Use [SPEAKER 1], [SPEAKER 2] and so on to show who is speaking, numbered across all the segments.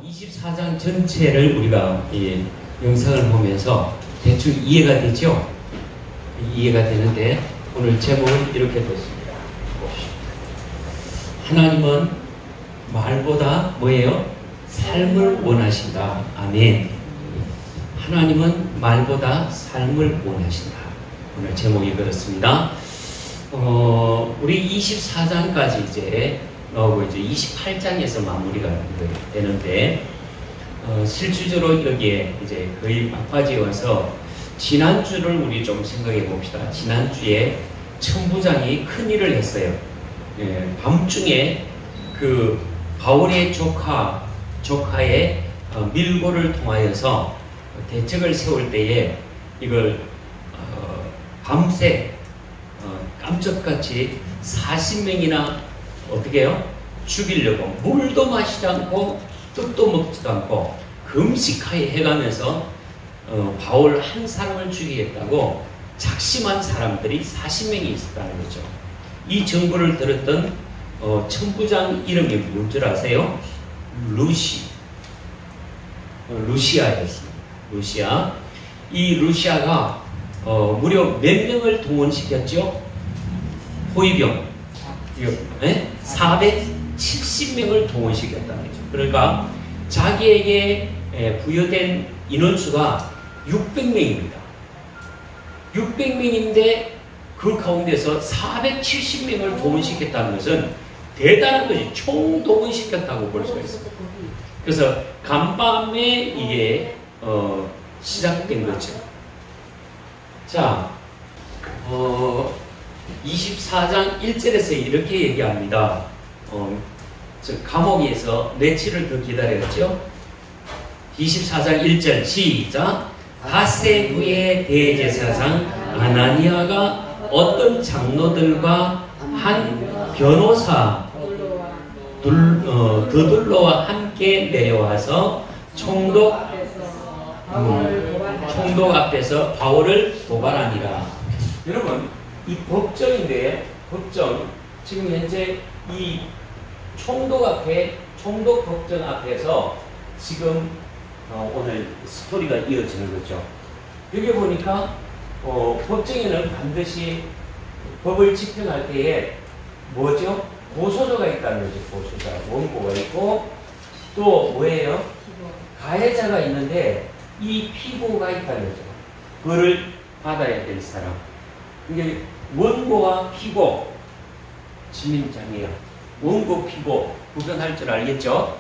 [SPEAKER 1] 24장 전체를 우리가 이 영상을 보면서 대충 이해가 되죠? 이해가 되는데 오늘 제목은 이렇게 됐습니다. 하나님은 말보다 뭐예요? 삶을 원하신다. 아멘. 하나님은 말보다 삶을 원하신다. 오늘 제목이 그렇습니다. 우리 24장까지 이제 나오고 이제 28장에서 마무리가 되는데 실질적으로 여기에 이제 거의 막바지에 와서 지난주를 우리 좀 생각해 봅시다. 지난주에 천부장이 큰 일을 했어요. 밤중에 그 바울의 조카의 밀고를 통하여서 대책을 세울 때에 이걸 밤새 깜짝같이 40명이나 어떻게 해요? 죽이려고 물도 마시지 않고 떡도 먹지도 않고 금식하에 해가면서 바울 한 사람을 죽이겠다고 작심한 사람들이 40명이 있었다는 거죠. 이 정보를 들었던 천부장 이름이 뭔지 아세요? 루시아였습니다. 루시아. 이 루시아가 무려 몇 명을 동원시켰죠? 호위병 470명을 동원시켰다는 거죠. 그러니까 자기에게 부여된 인원수가 600명입니다. 600명인데 그 가운데서 470명을 동원시켰다는 것은 대단한 것이 총동원시켰다고 볼 수가 있습니다. 그래서 간밤에 이게 시작된 거죠. 자, 24장 1절에서 이렇게 얘기합니다. 감옥에서 며칠을 더 기다렸죠. 24장 1절 시작. 닷새 후에 대제사장 아나니아가 어떤 장로들과 한 변호사 드둘로와 함께 내려와서 총독 앞에서 바울을 도발하니라. 여러분, 이 법정인데, 법정, 지금 현재 이 총독 법정 앞에서 지금 오늘 스토리가 이어지는 거죠. 여기 보니까 법정에는 반드시 법을 집행할 때에 뭐죠? 고소자가 있다는 거죠. 고소자, 원고가 있고 또 뭐예요? 가해자가 있는데 이 피고가 있다는 거죠. 그를 받아야 될 사람. 이게 원고와 피고, 지민장이에요. 원고, 피고 구분할 줄 알겠죠?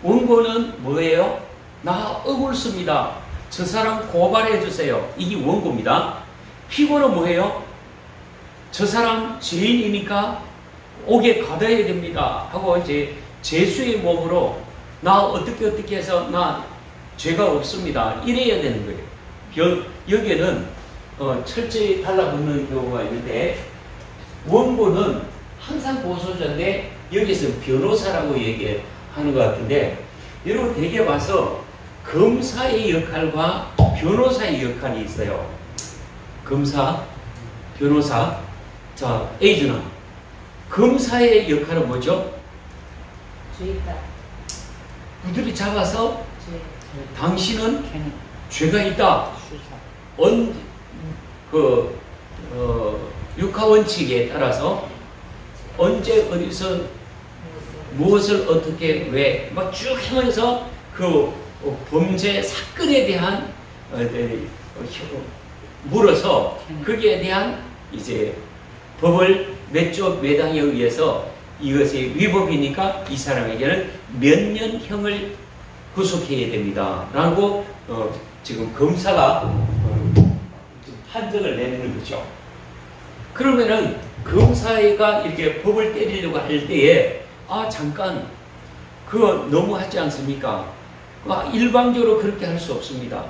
[SPEAKER 1] 원고는 뭐예요? 나 억울습니다. 저 사람 고발해 주세요. 이게 원고입니다. 피고는 뭐예요? 저 사람 죄인이니까 옥에 가둬야 됩니다. 하고 이제 죄수의 몸으로 나 어떻게 해서 나 죄가 없습니다. 이래야 되는 거예요. 여기에는 철저히 달라붙는 경우가 있는데 원고는 항상 고소자인데 여기서 변호사라고 얘기하는 것 같은데 여러분 대개 봐서 검사의 역할과 변호사의 역할이 있어요. 검사, 변호사. 자, A준아. 검사의 역할은 뭐죠?
[SPEAKER 2] 죄있다.
[SPEAKER 1] 부들이 잡아서 당신은 죄가 있다. 육하원칙에 따라서 언제 어디서 무엇을 어떻게 왜 막 쭉 하면서 그 범죄 사건에 대한 물어서 거기에 대한 이제 법을 몇 조 몇 항에 의해서 이것이 위법이니까 이 사람에게는 몇 년형을 구속해야 됩니다. 라고 지금 검사가 판정을 내는 거죠. 그러면은 검사가 이렇게 법을 때리려고 할 때에 잠깐 그거 너무 하지 않습니까? 일방적으로 그렇게 할 수 없습니다.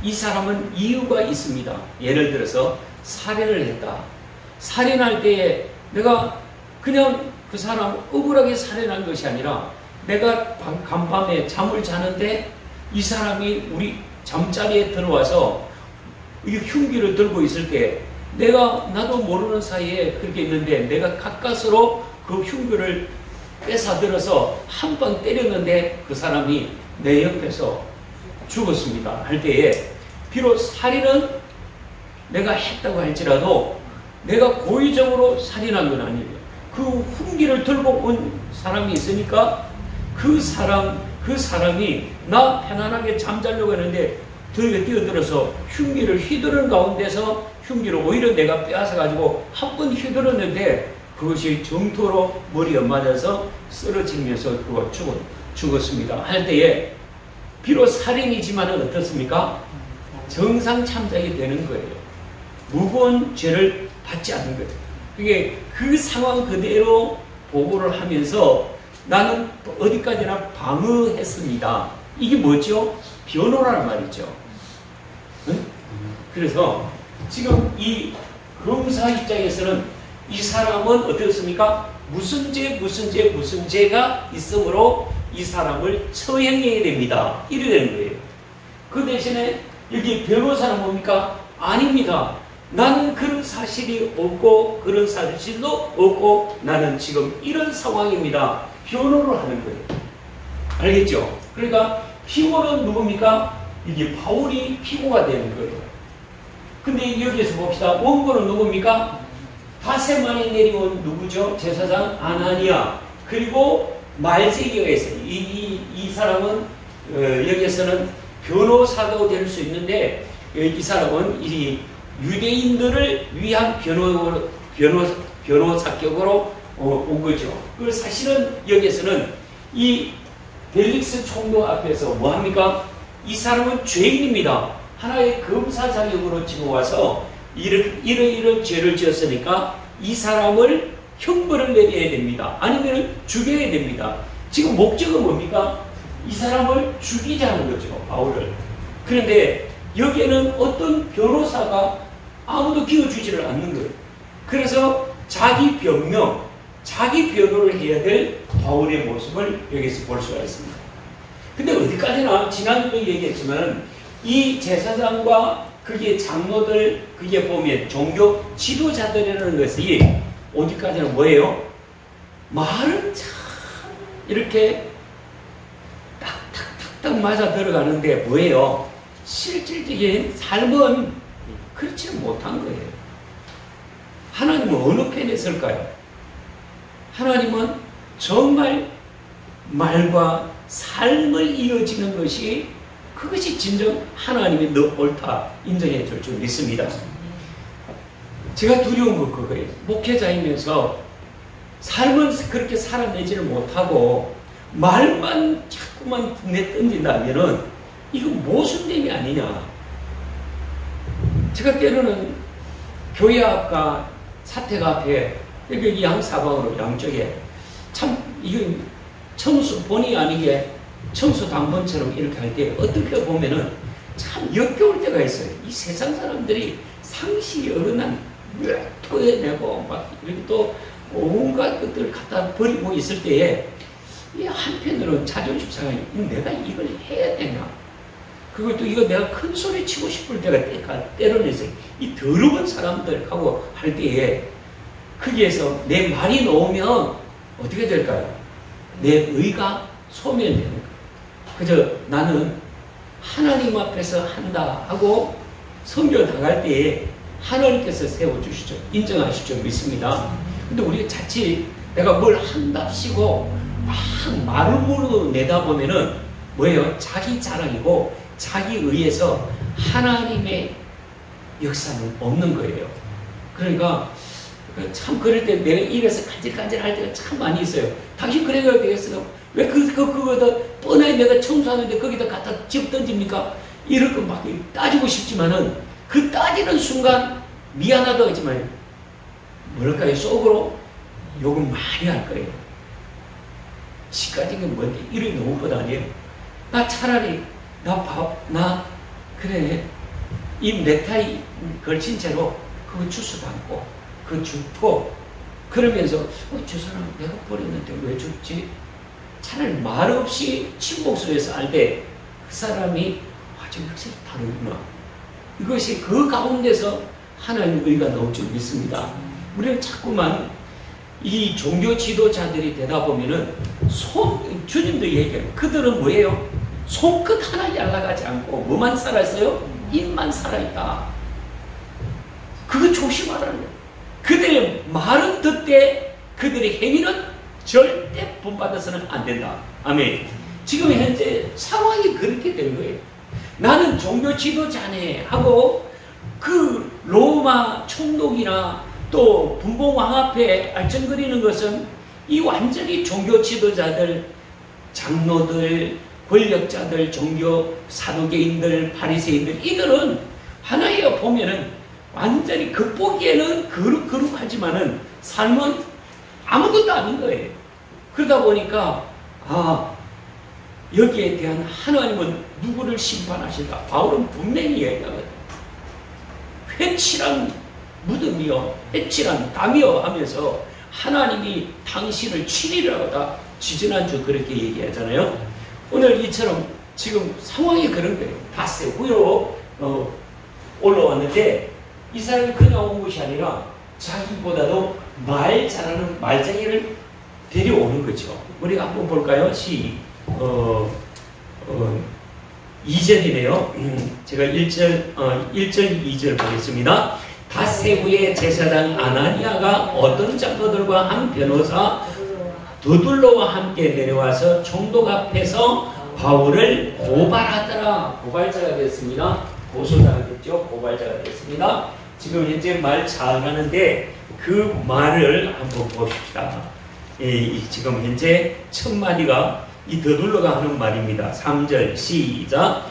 [SPEAKER 1] 이 사람은 이유가 있습니다. 예를 들어서 살인을 했다. 살인할 때에 내가 그냥 그 사람 억울하게 살인한 것이 아니라 내가 간밤에 잠을 자는데 이 사람이 우리 잠자리에 들어와서 이 흉기를 들고 있을 때 나도 모르는 사이에 그렇게 있는데 내가 가까스로 그 흉기를 뺏어들어서 한 번 때렸는데 그 사람이 내 옆에서 죽었습니다. 할 때에 비록 살인은 내가 했다고 할지라도 내가 고의적으로 살인한 건 아니에요. 그 흉기를 들고 온 사람이 있으니까 그 사람이 나 편안하게 잠자려고 하는데 뛰어들어서 흉기를 휘두른 가운데서 흉기를 오히려 내가 빼앗아가지고 한 번 휘두르는데 그것이 정토로 머리에 맞아서 쓰러지면서 그거 죽었습니다. 할 때에 비록 살인이지만 어떻습니까? 정상 참작이 되는 거예요. 무거운 죄를 받지 않는 거예요. 그게 그 상황 그대로 보고를 하면서 나는 어디까지나 방어했습니다. 이게 뭐죠? 변호라는 말이죠. 응? 그래서 지금 이 검사 입장에서는 이 사람은 어떻습니까? 무슨 죄가 있으므로 이 사람을 처형해야 됩니다. 이래 되는 거예요. 그 대신에 여기 변호사는 뭡니까? 아닙니다. 나는 그런 사실이 없고 그런 사실도 없고 나는 지금 이런 상황입니다. 변호를 하는 거예요. 알겠죠? 그러니까 피고는 누굽니까? 이게 바울이 피고가 되는 거예요. 근데 여기에서 봅시다. 원고는 누굽니까? 다세만이 내려온 누구죠? 제사장 아나니아. 그리고 말세기가 있어요. 이 사람은 여기에서는 변호사도 될 수 있는데 이 사람은 이 유대인들을 위한 변호사격으로 온 거죠. 그 사실은 여기에서는 이 벨릭스 총독 앞에서 뭐 합니까? 이 사람은 죄인입니다. 하나의 검사 자격으로 지금 와서 이런 죄를 지었으니까 이 사람을 형벌을 내려야 됩니다. 아니면 죽여야 됩니다. 지금 목적은 뭡니까? 이 사람을 죽이자는 거죠. 바울을. 그런데 여기에는 어떤 변호사가 아무도 기어주지를 않는 거예요. 그래서 자기 변명, 자기 변호를 해야 될 바울의 모습을 여기서 볼 수가 있습니다. 근데 어디까지나 지난주에 얘기했지만 이 제사장과 그게 장로들, 그게 보면 종교 지도자들이라는 것이 어디까지나 뭐예요? 말은 참 이렇게 딱딱딱딱 맞아 들어가는데 뭐예요? 실질적인 삶은 그렇지는 못한 거예요. 하나님은 어느 편에 설까요? 하나님은 정말 말과 삶을 이어지는 것이 그것이 진정 하나님의 너 옳다 인정해 줄 줄 믿습니다. 제가 두려운 건 그거예요. 목회자이면서 삶은 그렇게 살아내지를 못하고 말만 자꾸만 내던진다면은 이건 모순됨이 아니냐. 제가 때로는 교회 앞과 사택 앞에 여기 양사방으로 양쪽에 참 이건 청수 본의 아니게 청수 당번처럼 이렇게 할 때 어떻게 보면은 참 역겨울 때가 있어요. 이 세상 사람들이 상식이 어긋난 토해내고 막 이렇게 또 온갖 것들을 갖다 버리고 있을 때에 이 한편으로는 자존심 상하니 내가 이걸 해야 되나? 그것도 이거 내가 큰 소리 치고 싶을 때가 때로는 있어요. 이 더러운 사람들하고 할 때에 거기에서 내 말이 나오면 어떻게 될까요? 내 의가 소멸되는 거예요. 그저 나는 하나님 앞에서 한다 하고 성교 당할 때에 하나님께서 세워주시죠. 인정하시죠. 믿습니다. 근데 우리가 자칫 내가 뭘 한답시고 막 말음으로 내다보면은 뭐예요? 자기 자랑이고 자기 의에서 하나님의 역사는 없는 거예요. 그러니까 참 그럴 때 내가 입에서 간질간질할 때가 참 많이 있어요. 당신 그래야 되겠어요. 왜 그거다 뻔하게 내가 청소하는데 거기다 갖다 집 던집니까? 이럴 거 막 따지고 싶지만은 그 따지는 순간 미안하다고 하지만 뭐랄까요? 속으로 욕은 많이 할 거예요. 지까지는 게 뭔데 이런 욕보다 아니에요. 나 차라리 나 그래 이 넥타이 걸친 채로 그거 주스 담고 그거 줍고 그러면서 저 사람 내가 버렸는데 왜 줬지? 차라리 말 없이 침묵 속에서 알 때 그 사람이 저 역시 다르구나. 이것이 그 가운데서 하나님의 의가 나올 줄 믿습니다. 우리는 자꾸만 이 종교 지도자들이 되다 보면은 주님도 얘기해요. 그들은 뭐예요? 손끝 하나 yar라가지 않고 뭐만 살아있어요? 입만 살아있다. 그거 조심하라는 거예요. 그들의 말은 듣되 그들의 행위는 절대 본받아서는 안 된다. 아멘. 지금 현재 상황이 그렇게 된 거예요. 나는 종교 지도자네 하고 그 로마 총독이나 또 분봉왕 앞에 알쩡거리는 것은 이 완전히 종교 지도자들, 장로들, 권력자들, 종교 사두개인들, 바리새인들 이들은 하나에 보면은 완전히 겉보기에는 거룩하지만은 삶은 아무것도 아닌 거예요. 그러다 보니까 여기에 대한 하나님은 누구를 심판하실까? 바울은 분명히 얘기하거든요. 회칠한 무덤이요, 회칠한 담이요 하면서 하나님이 당신을 치리라고다 지지난주 그렇게 얘기하잖아요. 오늘 이처럼 지금 상황이 그런 거예요. 닷새 후로 올라왔는데 이 사람이 그냥 온 것이 아니라 자기보다도 말 잘하는 말쟁이를 데려오는 거죠. 우리가 한번 볼까요? 2절이네요. 제가 1절, 2절 보겠습니다. 닷새 후에 제사장 아나니아가 어떤 장로들과 한 변호사 두둘로와 함께 내려와서 총독 앞에서 바울을 고발하더라. 고발자가 됐습니다. 고소자가 됐죠. 고발자가 됐습니다. 지금 현재 말 잘하는데 그 말을 한번 봅시다. 지금 현재 첫 마디가 이 더둘러가 하는 말입니다. 3절 시작.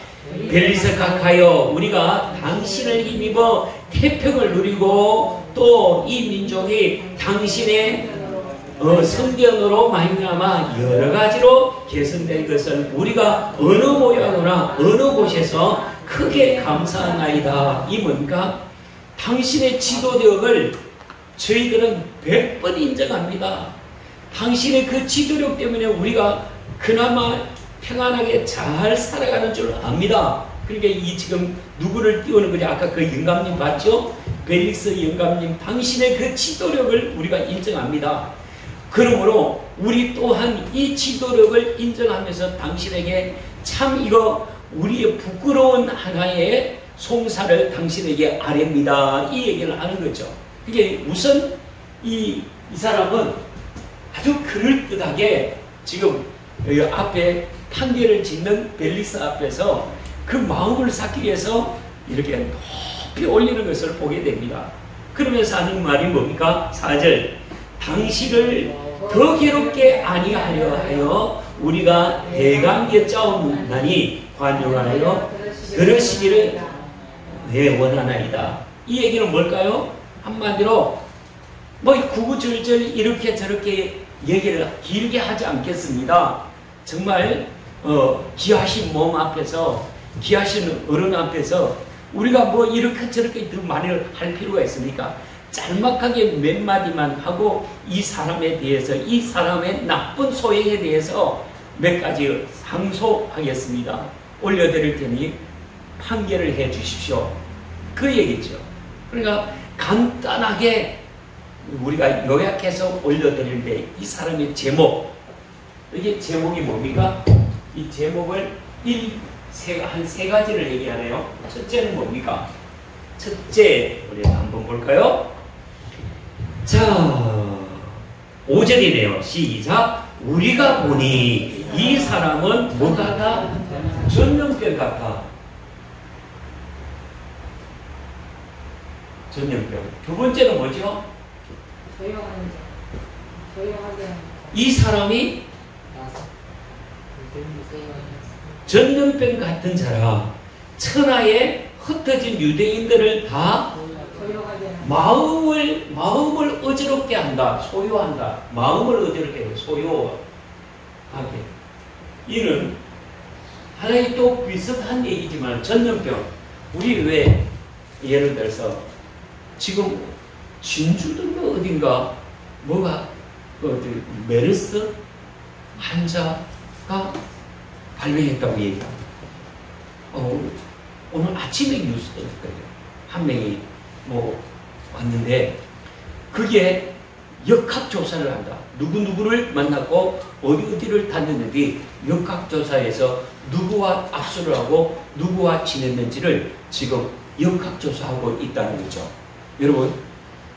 [SPEAKER 1] 벨리스 각하여 우리가 당신을 힘입어 태평을 누리고 또 이 민족이 당신의 성경으로 말미암아 여러 가지로 개선된 것을 우리가 어느 모양이나 어느 곳에서 크게 감사하나이다. 이 뭔가 당신의 지도력을 저희들은 100번 인정합니다. 당신의 그 지도력 때문에 우리가 그나마 평안하게 잘 살아가는 줄 압니다. 그러니까 이 지금 누구를 띄우는 거냐? 아까 그 영감님 봤죠? 벨릭스 영감님, 당신의 그 지도력을 우리가 인정합니다. 그러므로 우리 또한 이 지도력을 인정하면서 당신에게 참 이거 우리의 부끄러운 하나의 송사를 당신에게 아뢰입니다. 이 얘기를 하는 거죠. 그게 우선 이 사람은 아주 그럴듯하게 지금 여기 앞에 판결을 짓는 벨리스 앞에서 그 마음을 쌓기 위해서 이렇게 높이 올리는 것을 보게 됩니다. 그러면서 하는 말이 뭡니까? 4절. 당신을 더 괴롭게 아니하려 하여 우리가 대강에 짜옵나니 관용하여 들으시기를 원하나이다. 이 얘기는 뭘까요? 한마디로 뭐 구구절절 이렇게 저렇게 얘기를 길게 하지 않겠습니다. 정말 귀하신 몸 앞에서 귀하신 어른 앞에서 우리가 뭐 이렇게 저렇게 말을 할 필요가 있습니까? 짤막하게 몇 마디만 하고 이 사람에 대해서 이 사람의 나쁜 소행에 대해서 몇 가지 상소하겠습니다. 올려드릴 테니 판결을 해 주십시오. 그 얘기죠. 그러니까 간단하게 우리가 요약해서 올려드리는데 이 사람의 제목, 이게 제목이 뭡니까? 이 제목을 한 세 가지를 얘기하네요. 첫째는 뭡니까? 첫째, 우리 한번 볼까요? 자, 5절이네요. 시작. 우리가 보니 이 사람은 뭐 같아? 전염병 같아. 전염병. 두 번째는 뭐죠? 이 사람이 전염병 같은 자라. 천하에 흩어진 유대인들을 다 마음을 어지럽게 한다. 소요한다. 마음을 어지럽게 해요. 소요하게. 이는 하나의 또 비슷한 얘기지만 전염병. 우리 왜 예를 들어서 지금 진주든가 어딘가 뭐가 메르스 환자가 발병했다고 얘기합니다. 오늘 아침에 뉴스 떴어요. 한 명이 왔는데 그게 역학조사를 한다. 누구누구를 만났고 어디를 다녔는지 역학조사에서 누구와 압수를 하고 누구와 지냈는지를 지금 역학조사하고 있다는 거죠. 여러분,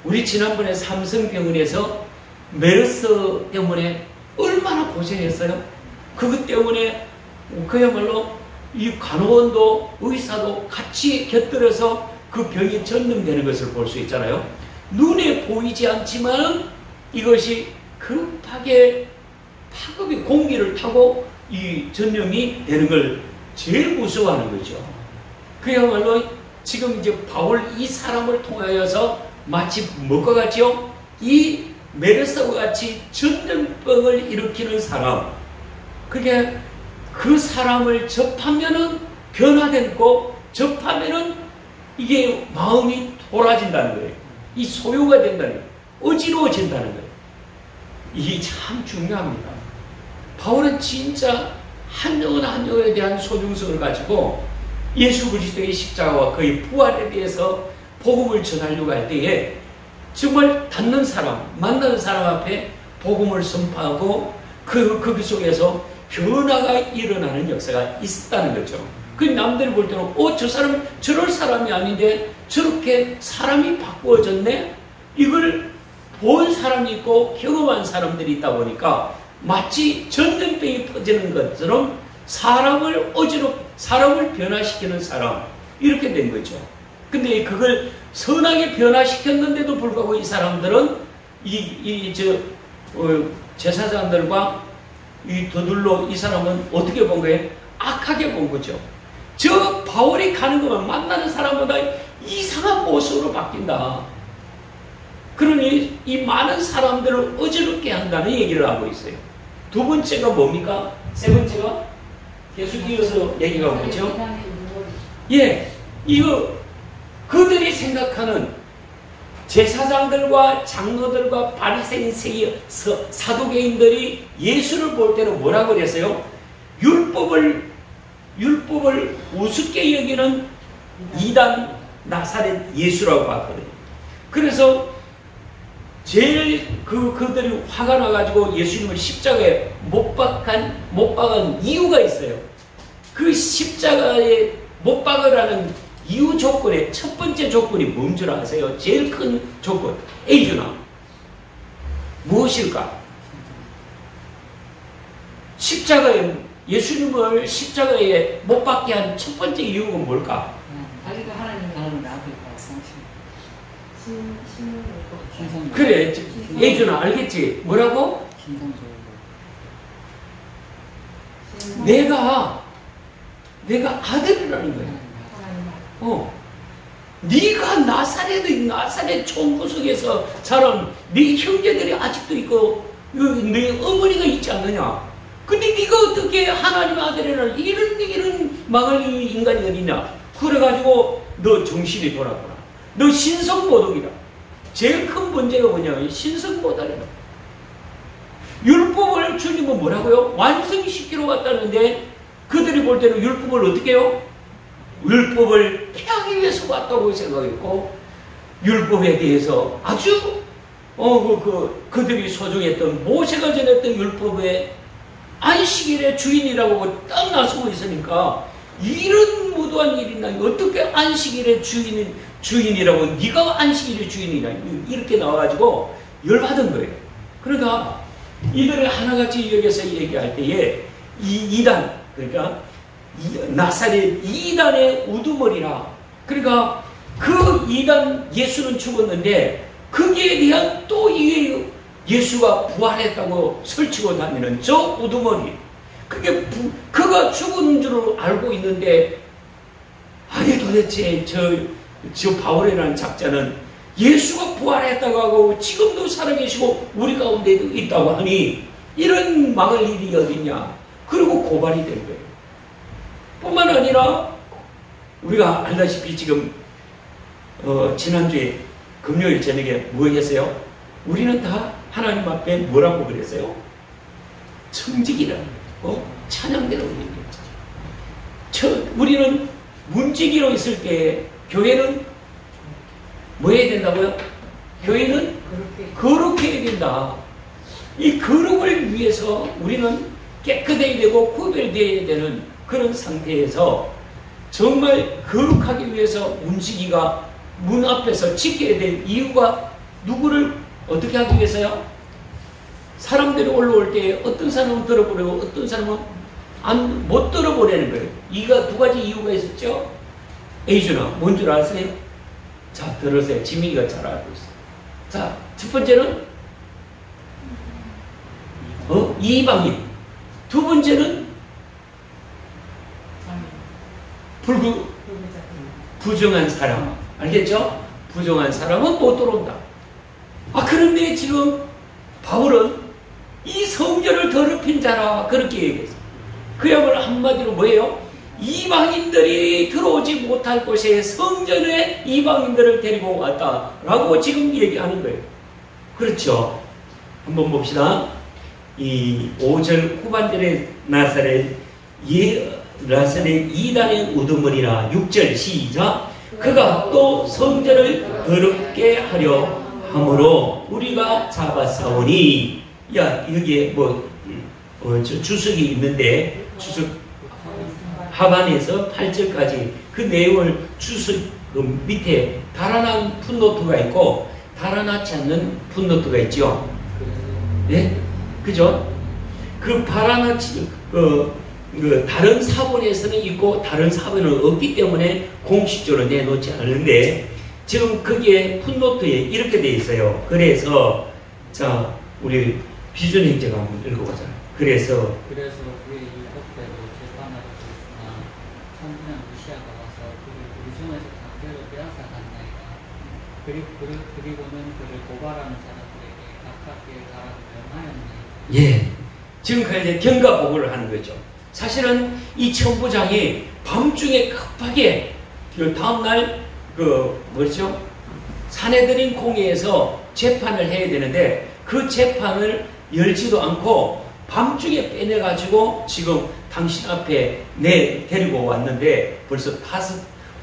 [SPEAKER 1] 우리 지난번에 삼성병원에서 메르스 때문에 얼마나 고생했어요? 그것 때문에 그야말로 이 간호원도 의사도 같이 곁들여서 그 병이 전염되는 것을 볼 수 있잖아요. 눈에 보이지 않지만 이것이 급하게 파급이 공기를 타고 이 전염이 되는 걸 제일 무서워하는 거죠. 그야말로 지금 이제 바울 이 사람을 통하여서 마치 뭐가 같죠? 이 메르스와 같이 전염병을 일으키는 사람, 그게 그 사람을 접하면은 변화되고 접하면은 이게 마음이 돌아진다는 거예요. 이 소유가 된다는 거예요. 어지러워진다는 거예요. 이게 참 중요합니다. 바울은 진짜 한 영혼 한 영혼에 대한 소중성을 가지고 예수 그리스도의 십자가와 그의 부활에 대해서 복음을 전하려고 할 때에 정말 닿는 사람, 만나는 사람 앞에 복음을 선포하고 그 속에서 변화가 일어나는 역사가 있었다는 거죠. 그 남들이 볼 때는 저 사람 저럴 사람이 아닌데 저렇게 사람이 바꾸어졌네? 이걸 본 사람이 있고 경험한 사람들이 있다 보니까 마치 전염병이 퍼지는 것처럼 사람을 변화시키는 사람, 이렇게 된 거죠. 근데 그걸 선하게 변화시켰는데도 불구하고 이 사람들은 제사장들과 이 더둘로 이 사람은 어떻게 본 거예요? 악하게 본 거죠. 저 바울이 가는 것만 만나는 사람마다 이상한 모습으로 바뀐다. 그러니 이 많은 사람들을 어지럽게 한다는 얘기를 하고 있어요. 두 번째가 뭡니까? 세 번째가 계속 이어서 얘기가 오죠. 예, 이거 그들이 생각하는 제사장들과 장로들과 바리새인 사두개인들이 예수를 볼 때는 뭐라고 그랬어요? 율법을 우습게 여기는 이단 나사렛 예수라고 봤거든요. 그래서 제일 그들이 화가 나가지고 예수님을 십자가에 못 박은 이유가 있어요. 그 십자가에 못 박으라는 이유 조건의 첫 번째 조건이 뭔 줄 아세요? 제일 큰 조건. 에이준아, 무엇일까? 예수님을 십자가에 못 박게 한 첫 번째 이유가 뭘까?
[SPEAKER 2] 자기가 하나님을 알고
[SPEAKER 1] 그래, 예준아 알겠지? 뭐라고? 내가 아들이라는 거야. 네가 나사렛 총구석에서 자란 네 형제들이 아직도 있고 네 어머니가 있지 않느냐? 근데 네가 어떻게 하나님 아들이라는 이런 망할 인간이 어디냐? 그래가지고 너 정신이 돌았구나. 너 신성모독이다. 제일 큰 문제가 뭐냐면 신성모독이다. 율법을 주님은 뭐라고요? 완성시키러 왔다는데 그들이 볼 때는 율법을 어떻게 해요? 율법을 폐하기 위해서 왔다고 생각했고 율법에 대해서 아주 그들이 소중했던 모세가 전했던 율법의 안식일의 주인이라고 딱 나서고 있으니까 이런 무도한 일이 나 어떻게 안식일의 주인이라고 네가 안식일의 주인이냐 이렇게 나와가지고 열받은 거예요. 그러니까 이들을 하나같이 여기서 얘기할 때에 이단 그러니까 나사렛 이단의 우두머리라. 그러니까 그 이단 예수는 죽었는데 거기에 대한 또 이게 예수가 부활했다고 설치고 다니는 저 우두머리. 그게 그가 죽은 줄 알고 있는데 아니 도대체 저 바울이라는 작자는 예수가 부활했다고 하고 지금도 살아계시고 우리 가운데도 있다고 하니 이런 망할 일이 어딨냐. 그리고 고발이 된 거예요. 뿐만 아니라 우리가 알다시피 지금 지난주에 금요일 저녁에 뭐 했어요? 우리는 다 하나님 앞에 뭐라고 그랬어요? 청지기라는 거예요. 찬양대로 얘기했죠. 우리는 문지기로 있을 때 교회는 뭐 해야 된다고요? 교회는 거룩해야 된다. 이 거룩을 위해서 우리는 깨끗해야 되고 구별되어야 되는 그런 상태에서 정말 거룩하기 위해서 문지기가 문 앞에서 지켜야 될 이유가 누구를 어떻게 하기 위해서요? 사람들이 올라올 때 어떤 사람은 들어보려고 어떤 사람은 못 들어보려는 거예요. 이가 두 가지 이유가 있었죠. 에이준아, 뭔 줄 아세요? 자, 들으세요. 지민이가 잘 알고 있어요. 자, 첫 번째는 이방인. 두 번째는 부정한 사람. 알겠죠? 부정한 사람은 못 들어온다. 그런데 지금 바울은 이 성전을 더럽힌 자라 그렇게 얘기했어요. 그야말로 한마디로 뭐예요? 이방인들이 들어오지 못할 곳에 성전에 이방인들을 데리고 왔다라고 지금 얘기하는 거예요. 그렇죠? 한번 봅시다. 이 5절 후반절에 나사렛 이단의 우두머리라. 6절 시작. 그가 또 성전을 더럽게 하려 함으로 우리가 잡아싸우니. 야, 여기에 주석이 있는데 주석 하반에서 8절까지 그 내용을 주석 밑에 달아난 풋노트가 있고 달아나지 않는 풋노트가 있죠. 네? 그죠? 그 달아나지 다른 사본에서는 있고 다른 사본은 없기 때문에 공식적으로 내놓지 않는데 지금 거기에 풋노트에 이렇게 돼 있어요. 그래서 자, 우리 비전 행제가 한번 읽어보자. 그래서
[SPEAKER 3] 그의 일곱대로 재판하고 있으나 천지는 무시아가 와서 그를 우리 중에서 강제로 빼앗아 갔나이다. 그리고는 그를 고발하는 사람들에게 가깝게 가라고 명하였니.
[SPEAKER 1] 예, 지금까지 경과 보고를 하는 거죠. 사실은 이 천부장이 밤중에 급하게 다음날 뭐죠? 사내들인 공회에서 재판을 해야 되는데 그 재판을 열지도 않고 밤중에 빼내가지고 지금 당신 앞에 데리고 왔는데 벌써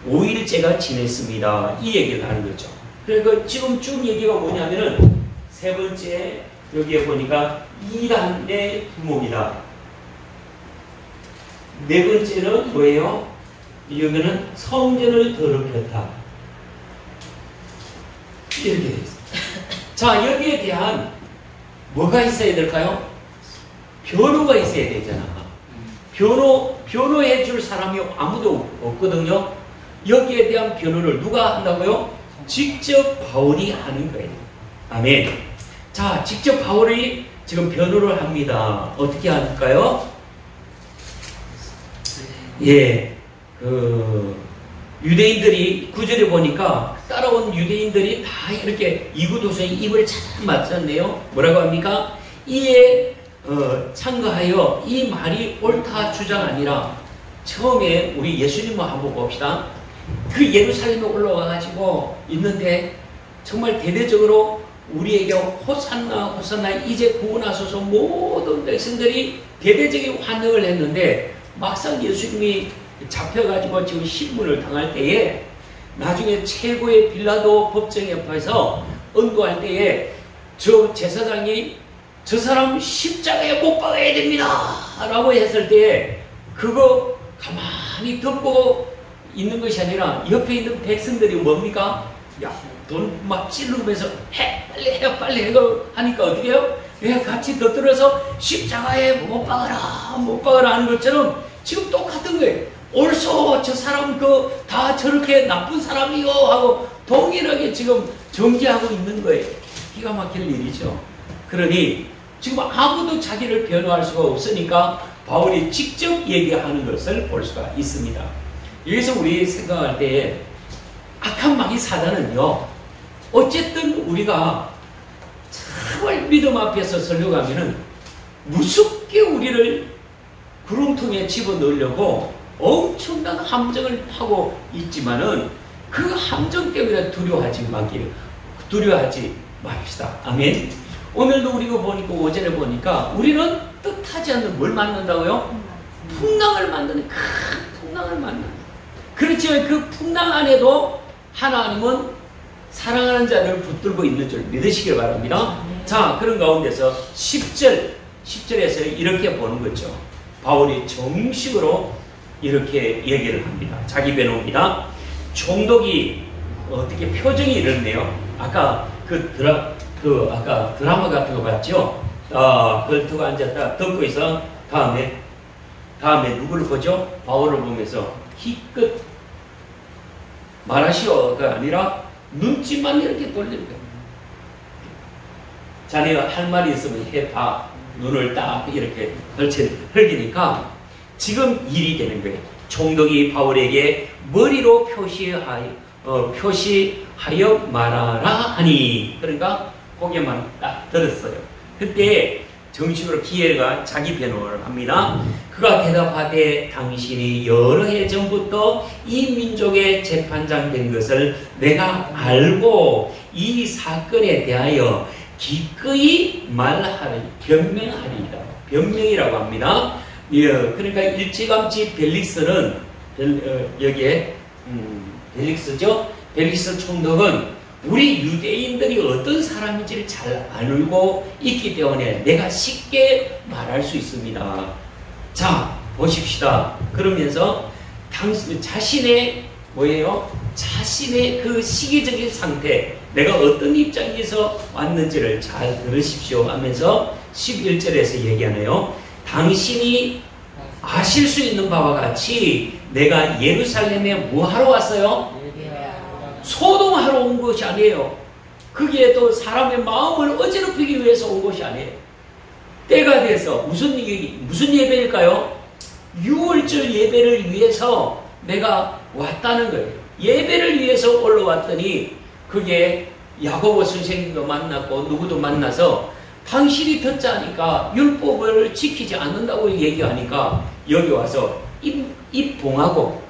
[SPEAKER 1] 5일째가 지냈습니다. 이 얘기를 하는 거죠. 그리고 지금 쭉 얘기가 뭐냐면은 세 번째 여기에 보니까 이단의 부모입니다. 네 번째는 뭐예요? 여기는 성전을 더럽혔다. 이렇게 되어 있습니다. 자, 여기에 대한 뭐가 있어야 될까요? 변호가 있어야 되잖아. 변호해 줄 사람이 아무도 없거든요. 여기에 대한 변호를 누가 한다고요? 직접 바울이 하는 거예요. 아멘. 자, 직접 바울이 지금 변호를 합니다. 어떻게 할까요? 예, 유대인들이 구절에 보니까 따라온 유대인들이 다 이렇게 이구도서의 입을 찾아 맞췄네요. 뭐라고 합니까? 이에 참가하여 이 말이 옳다 주장 아니라 처음에 우리 예수님을 한번 봅시다. 그 예루살렘에 올라와 가지고 있는데 정말 대대적으로 우리에게 호산나 호산나 이제 구원하소서 모든 백성들이 대대적인 환영을 했는데 막상 예수님이 잡혀가지고 지금 신문을 당할 때에 나중에 최고의 빌라도 법정에 앞에서 언도할 때에 저 제사장이 저 사람 십자가에 못 박아야 됩니다 라고 했을 때에 그거 가만히 듣고 있는 것이 아니라 옆에 있는 백성들이 뭡니까? 야, 돈 막 찌르면서 빨리 해 하니까 어떻게 해요? 같이 덧들어서 십자가에 못 박아라 하는 것처럼 지금 똑같은 거예요. 옳소, 저 사람 다 저렇게 나쁜 사람이요 하고 동일하게 지금 정지하고 있는 거예요. 기가 막힐 일이죠. 그러니 지금 아무도 자기를 변호할 수가 없으니까 바울이 직접 얘기하는 것을 볼 수가 있습니다. 여기서 우리 생각할 때 악한 마귀 사단은요, 어쨌든 우리가 정말 믿음 앞에서 설교하면은 무섭게 우리를 구렁텅이에 집어넣으려고 엄청난 함정을 하고 있지만은 그 함정 때문에 두려워하지 맙시다. 아멘. 오늘도 우리가 보니까 오전에 보니까 우리는 뜻하지 않는 뭘 만난다고요? 풍랑을 만드는 큰 풍랑을 만나는. 그렇지만 그 풍랑 안에도 하나님은 사랑하는 자를 붙들고 있는 줄 믿으시길 바랍니다. 자, 그런 가운데서 10절에서 이렇게 보는 거죠. 바울이 정식으로 이렇게 얘기를 합니다. 자기 변호입니다. 총독이 어떻게 표정이 이렇네요. 아까 아까 드라마 같은 거 봤죠? 그걸 두고 앉았다 듣고 있어. 다음에 누구를 보죠? 바울을 보면서 희끗 말하시오가 아니라 눈짓만 이렇게 돌리는 거예요. 자네가 할 말이 있으면 해봐. 눈을 딱 이렇게 흘기니까 지금 일이 되는 거예요. 총독이 바울에게 머리로 표시하여 말하라 하니, 그러니까 고개만 딱 들었어요. 그때 정식으로 기회가 자기 변호를 합니다. 그가 대답하되 당신이 여러 해 전부터 이 민족의 재판장 된 것을 내가 알고 이 사건에 대하여 기꺼이 말하리, 변명하리이다. 변명이라고 합니다. 그러니까 일찌감치 벨릭스는 여기에 벨릭스죠. 벨릭스 총독은 우리 유대인들이 어떤 사람인지를 잘 알고 있기 때문에 내가 쉽게 말할 수 있습니다. 자, 보십시다. 그러면서 자신의 그 시기적인 상태, 내가 어떤 입장에서 왔는지를 잘 들으십시오 하면서 11절에서 얘기하네요. 당신이 아실 수 있는 바와 같이 내가 예루살렘에 뭐 하러 왔어요? 소동하러 온 것이 아니에요. 그게 또 사람의 마음을 어지럽히기 위해서 온 것이 아니에요. 때가 돼서 무슨 예배일까요? 6월절 예배를 위해서 내가 왔다는 거예요. 예배를 위해서 올라왔더니 그게 야고보 선생님도 만났고 누구도 만나서 당신이 듣자니까 율법을 지키지 않는다고 얘기하니까 여기 와서 입 봉하고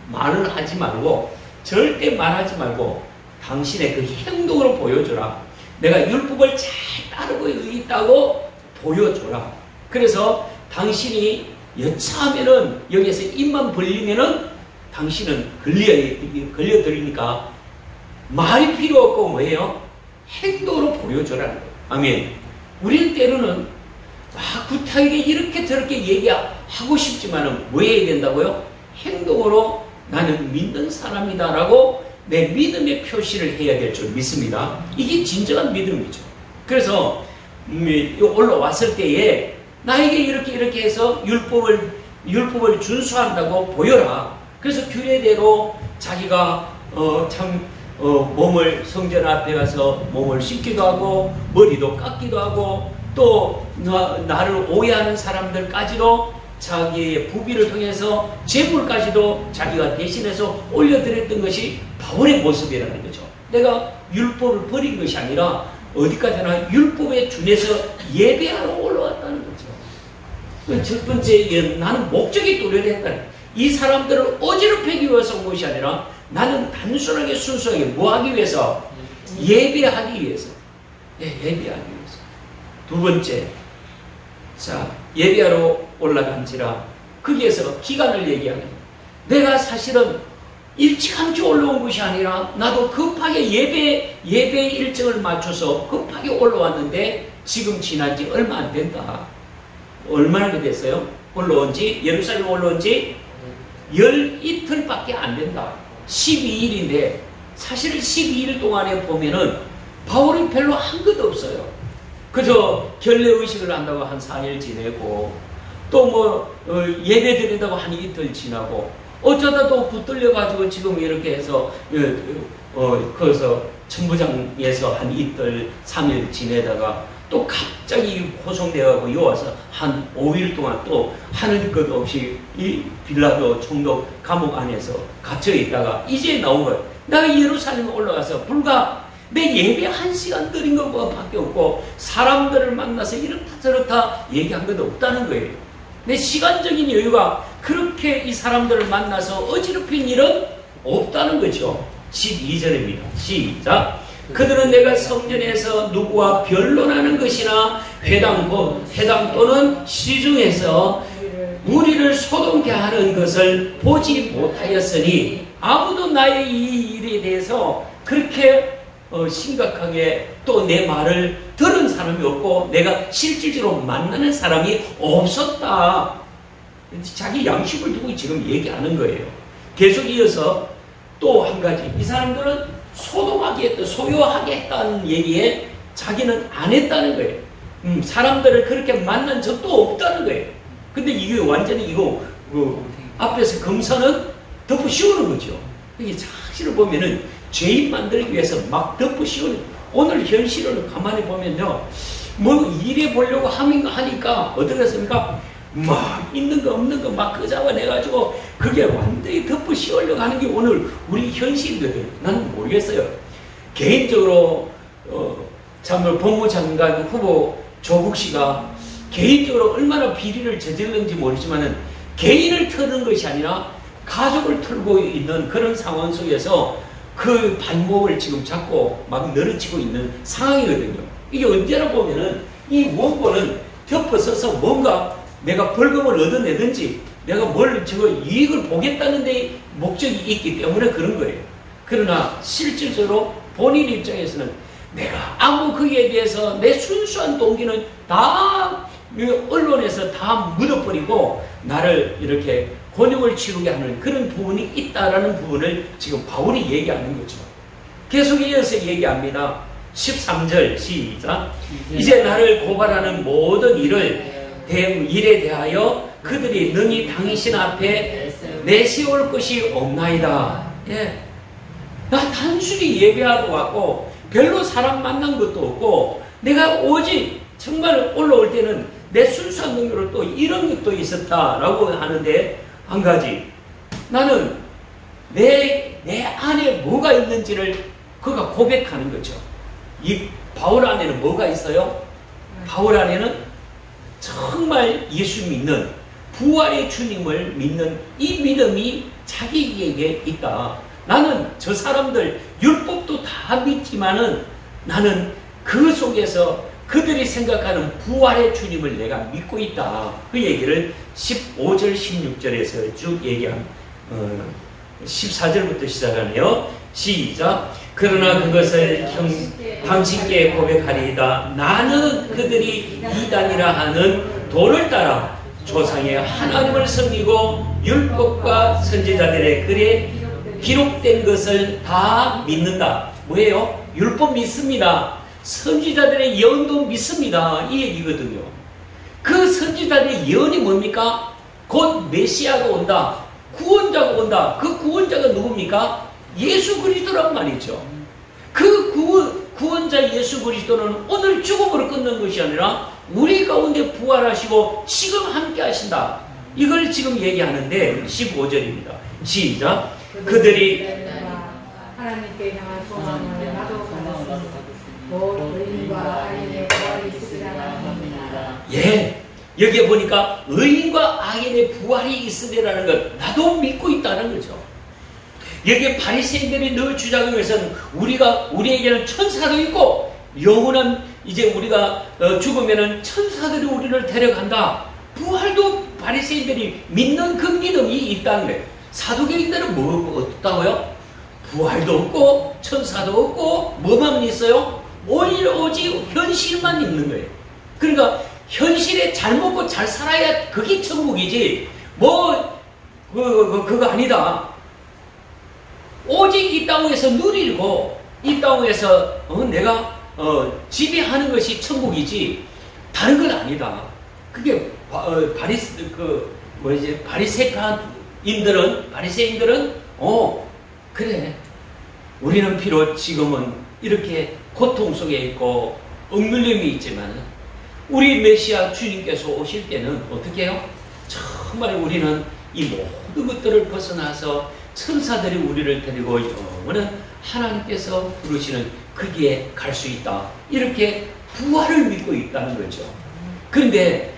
[SPEAKER 1] 말을 하지 말고 절대 말하지 말고 당신의 그 행동으로 보여줘라. 내가 율법을 잘 따르고 있다고 보여줘라. 그래서 당신이 여차하면은 여기에서 입만 벌리면은 당신은 걸려들으니까 말이 필요 없고 뭐예요? 행동으로 보여줘라는 거예요. 아멘. 우리는 때로는 구타하게 이렇게 저렇게 얘기하고 싶지만은 뭐 해야 된다고요? 행동으로 나는 믿는 사람이다라고 내 믿음의 표시를 해야 될 줄 믿습니다. 이게 진정한 믿음이죠. 그래서 올라왔을 때에 나에게 이렇게 해서 율법을 준수한다고 보여라. 그래서 규례대로 자기가 몸을 성전 앞에 가서 몸을 씻기도 하고 머리도 깎기도 하고 또 나를 오해하는 사람들까지도 자기의 부비를 통해서 재물까지도 자기가 대신해서 올려드렸던 것이 바울의 모습이라는 거죠. 내가 율법을 버린 것이 아니라 어디까지나 율법에 준해서 예배하러 올라왔다는 거죠. 첫 번째, 나는 목적이 뚜렷했다. 이 사람들을 어지럽히기 위해서 온 것이 아니라 나는 단순하게 순수하게 뭐 하기 위해서? 예배하기 위해서. 예배하기 위해서. 두 번째, 자, 예배하러 올라간지라 거기에서 기간을 얘기하는 거예요. 내가 사실은 일찌감치 올라온 것이 아니라 나도 급하게 예배 일정을 맞춰서 급하게 올라왔는데 지금 지난 지 얼마 안 된다. 얼마나 됐어요? 예루살렘 올라온 지 이틀밖에 안 된다. 12일인데 사실 12일 동안에 보면은 바울이 별로 한 것도 없어요. 그저 결례의식을 한다고 한 4일 지내고 또 예배 드린다고 한 이틀 지나고 어쩌다 또 붙들려가지고 지금 이렇게 해서 거기서 천부장에서 한 이틀 3일 지내다가 또 갑자기 호송되어가고 여와서 한 5일 동안 또 하는 것 없이 이 빌라도 총독 감옥 안에서 갇혀있다가 이제 나온 거예요. 내가 예루살렘에 올라가서 불과 내 예배 1시간 드린 것밖에 없고 사람들을 만나서 이렇다 저렇다 얘기한 것도 없다는 거예요. 내 시간적인 여유가 그렇게 이 사람들을 만나서 어지럽힌 일은 없다는 거죠. 12절입니다. 시작. 그들은 내가 성전에서 누구와 변론하는 것이나 회당 또는 시중에서 우리를 소동케 하는 것을 보지 못하였으니 아무도 나의 이 일에 대해서 그렇게 심각하게 또 내 말을 들은 사람이 없고 내가 실질적으로 만나는 사람이 없었다. 자기 양심을 두고 지금 얘기하는 거예요. 계속 이어서 또 한 가지, 이 사람들은 소유하게 했다는 얘기에 자기는 안 했다는 거예요. 사람들을 그렇게 만난 적도 없다는 거예요. 근데 이게 완전히 이거 앞에서 금선은 덮어 씌우는 거죠. 이게 사실을 보면은 죄인 만들기 위해서 막 덮어 씌우는, 오늘 현실을 가만히 보면요, 뭐 일해 보려고 하니까 어떻게 했습니까? 막 있는 거 없는 거 막 그 잡아내가지고 그게 완전히 덮어 씌우려고 하는 게 오늘 우리 현실이거든. 나는 모르겠어요. 개인적으로 참으로 법무장관 후보 조국 씨가 개인적으로 얼마나 비리를 저질렀는지 모르지만은 개인을 털는 것이 아니라 가족을 털고 있는 그런 상황 속에서 그 발목을 지금 잡고 막 늘어지고 있는 상황이거든요. 이게 언제나 보면은 이 원고는 덮어서서 뭔가 내가 벌금을 얻어내든지 내가 뭘 이익을 보겠다는 데 목적이 있기 때문에 그런 거예요. 그러나 실질적으로 본인 입장에서는 내가 아무 거기에 대해서 내 순수한 동기는 다 언론에서 다 묻어버리고 나를 이렇게 곤욕을 치르게 하는 그런 부분이 있다라는 부분을 지금 바울이 얘기하는 거죠. 계속 이어서 얘기합니다. 13절 시작. 이제 나를 고발하는 모든 일에 대하여 그들이 능히 당신 앞에 내세울 것이 없나이다. 예. 나 단순히 예배하러 왔고 별로 사람 만난 것도 없고 내가 오직 정말 올라올 때는 내 순수한 능력으로 또 이런 것도 있었다라고 하는데, 한 가지, 나는 내 안에 뭐가 있는지를 그가 고백하는 거죠. 이 바울 안에는 뭐가 있어요? 바울 안에는 정말 예수 믿는, 부활의 주님을 믿는 이 믿음이 자기에게 있다. 나는 저 사람들 율법도 다 믿지만은 나는 그 속에서 그들이 생각하는 부활의 주님을 내가 믿고 있다. 그 얘기를 15절 16절에서 쭉 얘기한 14절부터 시작하네요. 시작. 그러나 그것을 당신께 고백하리이다. 나는 그들이 이단이라 하는 도를 따라 조상의 하나님을 섬기고 율법과 선지자들의 글에 기록된 것을 다 믿는다. 뭐예요? 율법 믿습니다. 선지자들의 예언도 믿습니다. 이 얘기거든요. 그 선지자들의 예언이 뭡니까? 곧 메시아가 온다. 구원자가 온다. 그 구원자가 누굽니까? 예수 그리스도란 말이죠. 그 구원자 예수 그리스도는 오늘 죽음으로 끝난 것이 아니라 우리 가운데 부활하시고 지금 함께 하신다. 이걸 지금 얘기하는데 15절입니다. 시작. 그들이
[SPEAKER 2] 하나님께 향한 소망을 나도 가졌으니 곧 의인과 악인의 부활이 있으리라 합니다.
[SPEAKER 1] 예, 여기에 보니까 의인과 악인의 부활이 있으리라는 것 나도 믿고 있다는 거죠. 여기에 바리새인들이 늘 주장하는 것은 우리에게는 천사도 있고 영원한 이제 우리가 죽으면은 천사들이 우리를 데려간다. 부활도 바리새인들이 믿는 그 믿음이 있다는 거예요. 사두개인들은 뭐 없다고요? 부활도 없고 천사도 없고 뭐만 있어요? 오직 현실만 있는 거예요. 그러니까 현실에 잘 먹고 잘 살아야 그게 천국이지 그거 아니다. 오직 이 땅에서 누리고 이 땅에서 내가 지배하는 것이 천국이지 다른 건 아니다. 그게 바리새인들은 그래, 우리는 비록 지금은 이렇게 고통 속에 있고 억눌림이 있지만 우리 메시아 주님께서 오실 때는 어떻게 해요? 정말 우리는 이 모든 것들을 벗어나서 천사들이 우리를 데리고 영원한 하나님께서 부르시는 거기에 갈 수 있다. 이렇게 부활을 믿고 있다는 거죠. 그런데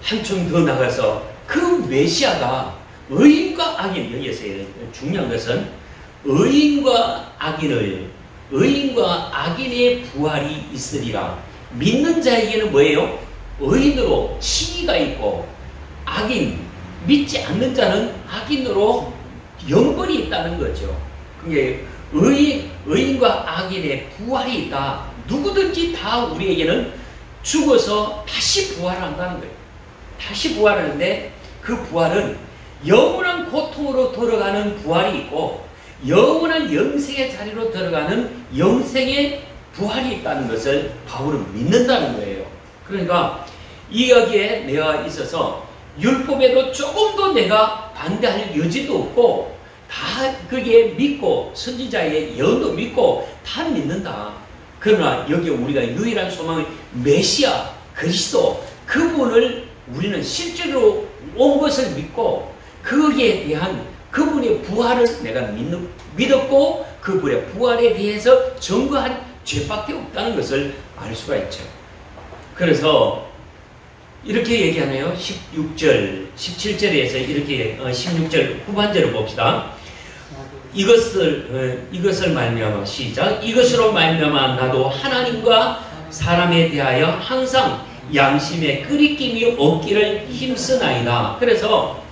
[SPEAKER 1] 한층 더 나가서 그 메시아가 의인과 악인, 여기에서 중요한 것은 의인과 악인의 부활이 있으리라. 믿는 자에게는 뭐예요? 의인으로 칭의가 있고 악인, 믿지 않는 자는 악인으로 영벌이 있다는 거죠. 그게 의인과 악인의 부활이 있다. 누구든지 다 우리에게는 죽어서 다시 부활한다는 거예요. 다시 부활하는데 그 부활은 영원한 고통으로 들어가는 부활이 있고 영원한 영생의 자리로 들어가는 영생의 부활이 있다는 것을 바울은 믿는다는 거예요. 그러니까 이 여기에 내가 있어서 율법에도 조금도 내가 반대할 여지도 없고 다 그게 믿고 선지자의 예언도 믿고 다 믿는다. 그러나 여기에 우리가 유일한 소망은 메시아 그리스도 그분을 우리는 실제로 온 것을 믿고 거기에 대한 그분의 부활을 내가 믿었고 그분의 부활에 대해서 증거한 죄밖에 없다는 것을 알 수가 있죠. 그래서 이렇게 얘기하네요. 16절, 17절에서 이렇게 16절 후반절을 봅시다. 이것을 말미암아 시작. 이것으로 말미암아 나도 하나님과 사람에 대하여 항상 양심에 끄리낌이 없기를 힘쓰나이다. 그래서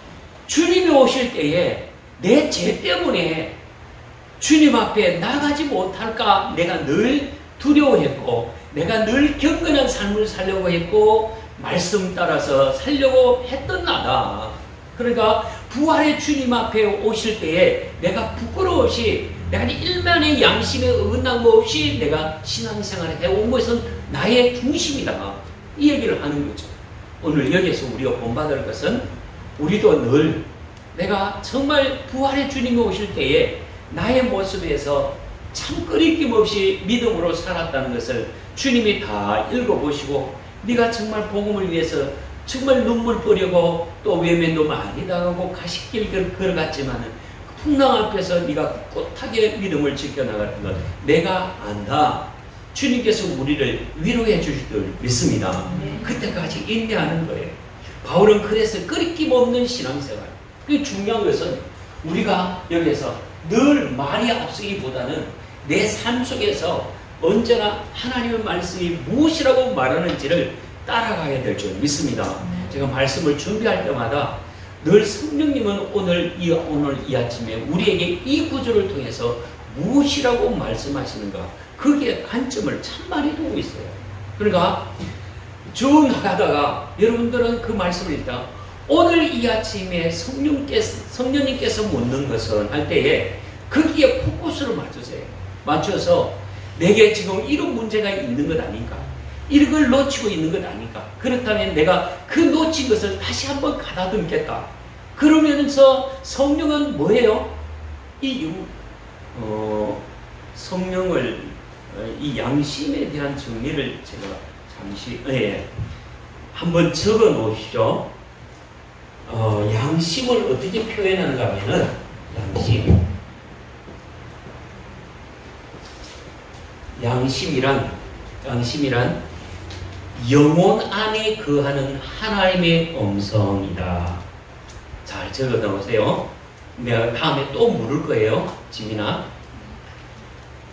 [SPEAKER 1] 주님이 오실 때에 내 죄 때문에 주님 앞에 나가지 못할까 내가 늘 두려워했고 내가 늘 경건한 삶을 살려고 했고 말씀 따라서 살려고 했던 나다. 그러니까 부활의 주님 앞에 오실 때에 내가 부끄러움 없이 내가 일면의 양심에 어긋남 없이 내가 신앙생활을 해온 것은 나의 중심이다. 이 얘기를 하는 거죠. 오늘 여기에서 우리가 본받을 것은 우리도 늘 내가 정말 부활의 주님이 오실 때에 나의 모습에서 참 끄리낌 없이 믿음으로 살았다는 것을 주님이 다 읽어보시고 네가 정말 복음을 위해서 정말 눈물 뿌리고 또 외면도 많이 당하고 가시길 걸어갔지만은 풍랑 앞에서 네가 꿋하게 믿음을 지켜나가는 것 내가 안다. 주님께서 우리를 위로해 주실 줄 믿습니다. 그때까지 인내하는 거예요. 바울은 그래서 끄리낌 없는 신앙생활. 그게 중요한 것은 우리가 여기에서 늘 말이 앞서기보다는 내 삶 속에서 언제나 하나님의 말씀이 무엇이라고 말하는지를 따라가야 될 줄 믿습니다. 제가 말씀을 준비할 때마다 늘 성령님은 오늘 이 아침에 우리에게 이 구절을 통해서 무엇이라고 말씀하시는가 거기에 관점을 참 많이 두고 있어요. 그러니까 쭉 나가다가 여러분들은 그 말씀을 읽다 오늘 이 아침에 성령님께서 묻는 것은 할 때에 거기에 포커스를 맞춰서 내게 지금 이런 문제가 있는 것 아닌가? 이런 걸 놓치고 있는 것 아닌가? 그렇다면 내가 그 놓친 것을 다시 한번 가다듬겠다. 그러면서 성령은 뭐예요? 성령을 이 양심에 대한 정리를 제가 잠시 한번 적어 놓으시죠. 양심을 어떻게 표현하는가 하면은 양심이란 영혼 안에 거하는 하나님의 음성이다. 잘 적어 놓으세요. 내가 다음에 또 물을 거예요. 지민아.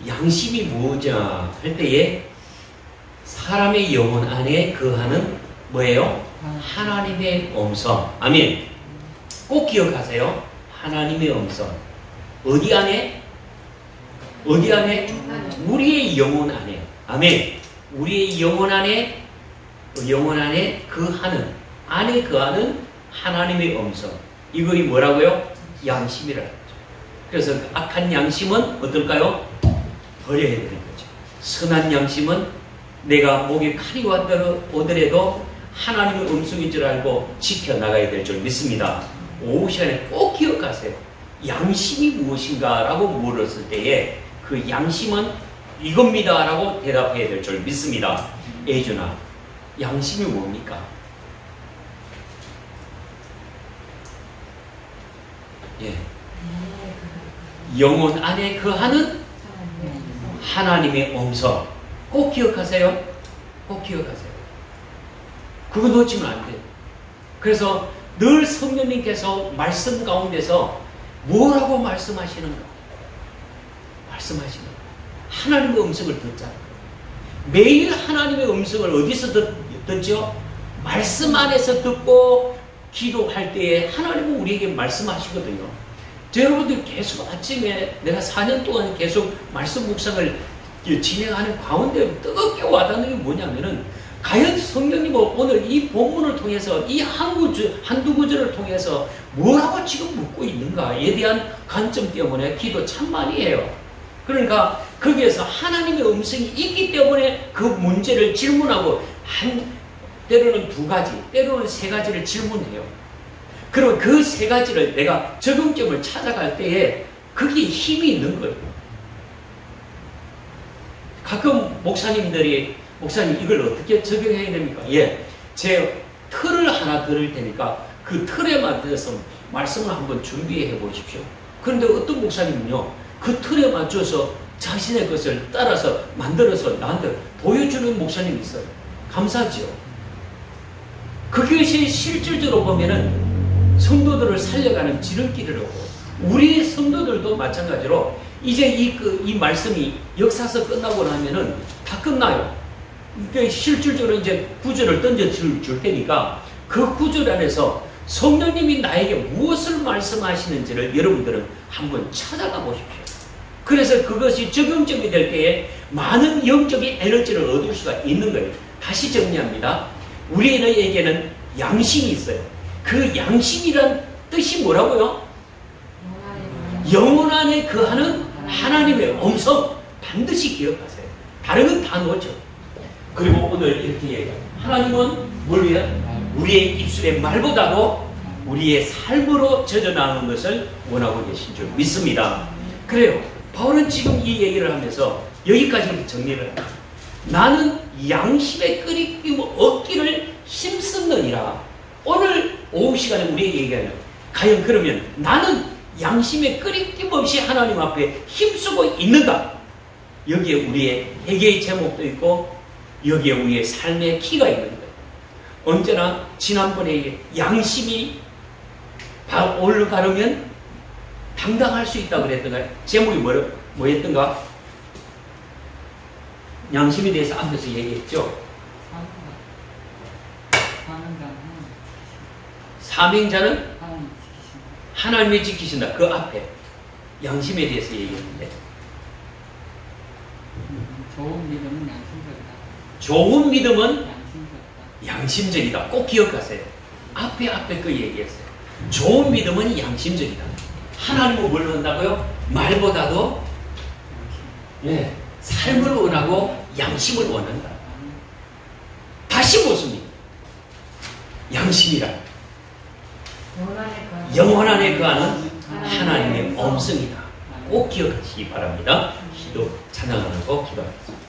[SPEAKER 1] 양심이 뭐냐 할 때에 사람의 영혼 안에 거하는 뭐예요? 하나님의 음성. 아멘. 꼭 기억하세요. 하나님의 음성. 어디 안에? 우리의 영혼 안에. 아멘. 우리의 영혼 안에 거하는 하나님의 음성. 이것이 뭐라고요? 양심이라는 거죠. 그래서 악한 양심은 어떨까요? 버려야 되는 거죠. 선한 양심은 내가 목에 칼이 오더라도 하나님의 음성인 줄 알고 지켜나가야 될 줄 믿습니다. 오후 시간에 꼭 기억하세요. 양심이 무엇인가 라고 물었을 때에 그 양심은 이겁니다 라고 대답해야 될 줄 믿습니다. 애준아, 양심이 뭡니까? 영혼 안에 거하는 하나님의 음성. 꼭 기억하세요. 꼭 기억하세요. 그거 놓치면 안 돼요. 그래서 늘 성령님께서 말씀 가운데서 뭐라고 말씀하시는가? 하나님의 음성을 듣잖아요. 매일 하나님의 음성을 어디서 듣죠? 말씀 안에서 듣고 기도할 때에 하나님은 우리에게 말씀하시거든요. 저 여러분들 계속 아침에 내가 4년 동안 계속 말씀 묵상을 진행하는 가운데 뜨겁게 와닿는 게 뭐냐면은 과연 성령님은 오늘 이 본문을 통해서 이 한두 구절을 통해서 뭐라고 지금 묻고 있는가에 대한 관점 때문에 기도 참 많이 해요. 그러니까 거기에서 하나님의 음성이 있기 때문에 그 문제를 질문하고 때로는 2가지, 때로는 3가지를 질문해요. 그리고 그 3가지를 내가 적용점을 찾아갈 때에 거기에 힘이 있는 거예요. 가끔 목사님들이 목사님 이걸 어떻게 적용해야 됩니까? 예, 제 틀을 하나 들을 테니까 그 틀에 맞춰서 말씀을 한번 준비해 보십시오. 그런데 어떤 목사님은요, 그 틀에 맞춰서 자신의 것을 따라서 만들어서 나한테 보여주는 목사님이 있어요. 감사하죠. 그것이 실질적으로 보면은 성도들을 살려가는 지름길이라고. 우리 성도들도 마찬가지로 이제 이 말씀이 역사서 끝나고 나면은 다 끝나요. 그러니까 실질적으로 이제 구절을 던져줄 테니까 그 구절 안에서 성령님이 나에게 무엇을 말씀하시는지를 여러분들은 한번 찾아가 보십시오. 그래서 그것이 적용점이 될 때에 많은 영적인 에너지를 얻을 수가 있는 거예요. 다시 정리합니다. 우리에게는 양심이 있어요. 그 양심이란 뜻이 뭐라고요? 영혼 안에 거하는 하나님의 음성 반드시 기억하세요. 다른 건 다 놓죠. 그리고 오늘 이렇게 얘기해요. 하나님은 뭘 위해? 우리의 입술의 말보다도 우리의 삶으로 젖어나오는 것을 원하고 계신 줄 믿습니다. 그래요. 바울은 지금 이 얘기를 하면서 여기까지 정리를 합니다. 나는 양심의 끓이낌 얻기를 힘쓰느니라. 오늘 오후 시간에 우리에게 얘기하는, 과연 그러면 나는 양심의 끓이낌 없이 하나님 앞에 힘쓰고 있는가? 여기에 우리의 회개의 제목도 있고 여기에 우리의 삶의 키가 있는 거예요. 언제나 지난번에 양심이 올라가려면 당당할 수 있다고 그랬던가요? 제목이 뭐였던가? 양심에 대해서 앞에서 얘기했죠. 사명자는 하나님이 지키신다. 그 앞에 양심에 대해서 얘기했는데,
[SPEAKER 3] 좋은 믿음은 양심적이다.
[SPEAKER 1] 좋은 믿음은 양심적이다. 꼭 기억하세요. 앞에 그 얘기했어요. 좋은 믿음은 양심적이다. 하나님은 뭘 원한다고요? 말보다도 삶을 원하고 양심을 원한다. 다시 보습니다. 양심이라 영혼 안에 거하는 하나님의 음성이다. 꼭 기억하시기 바랍니다. 기도 찬양하고 기도하겠습니다.